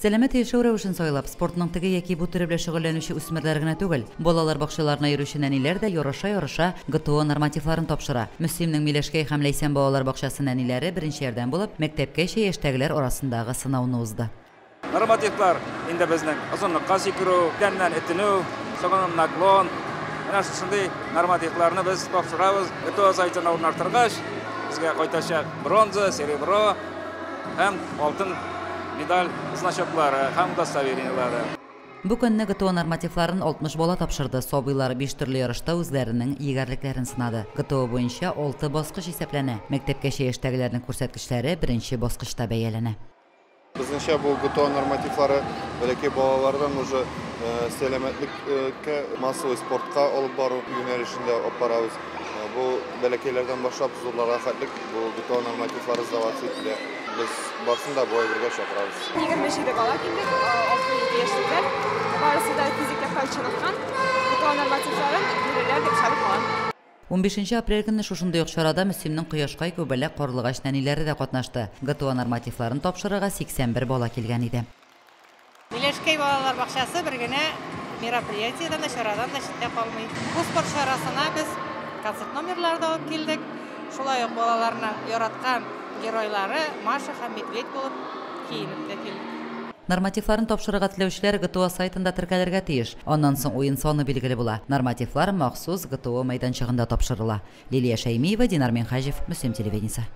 Сәләмәт яшәү рәвешен сайлап, спортның теге яки бу төре белән шөгыльләнүче үсмерләр генә түгел, балалар бакчаларына йөрүче нәниләр дә яраша ГТО нормативларын тапшыра. Мөслимнең Миләшкәй һәм Ләйсән балалар бакчасы нәниләре беренче ярдәм булып, мәктәпкәчә яшьтәгеләр арасындагы сынауны узды. Нормативлар инде безнең озынлыкка сикерү, тәннән этенү, соңыннан наклон, менә шундый нормативларны без тапшырабыз. ГТО сайтына урнаштыргач, безгә кайтачак бронза, серебро һәм алтын медаль значоклары һәм удостоверениелары. Бу көнне ГТО нормативларын 60 бала тапшырды. Сабыйлар 5 төрле ярышта үзләренең егәрлекләрен сынады. ГТО буенча 6 баскыч исәпләнә. Мәктәпкәчә яшьтәгеләрнең күрсәткечләре беренче баскычта бәяләнә. Безнеңчә бу ГТО нормативлары бәләкәй балалардан уже сәламәтлеккә, массовый спортка алып бару юнәлешендә алып барабыз. Бу бәләкәйләрдән башлап зурларга хәтлек бу ГТО нормативлары сдаваться ителә. Без барсында бу әйбергә чакырабыз. 27 бала килдек, 6-7 яшьләр. Барысы да физик яктан чыныган. ГТО нормативларын бирәләр дип чалып калган. 15 апрель көнне шушындый ук чарада Мөслимнең Кояшкай күбәләк Карлыгач нәниләре дә катнашты. ГТО нормативларын тапшырырга 81 бала килгән иде. Миләшкәй балалар бакчасы бер генә мероприятиедән, чарадан да читтә калмый. Бу спорт чарасына без концерт номерларда алып килдек. Шулай ук балаларны яраткан геройлары Маша һәм Медведь булып киенеп тә килде. Нормативларын тапшырырга теләүчеләр ГТО сайтында теркәлергә тиеш. Аннан соң уен саны билгеле була. Нормативлар махсус ГТО мәйданчыгында тапшырыла. Лилия Шәймиева, Динар Менхаҗев, Мөслим телевидениесе.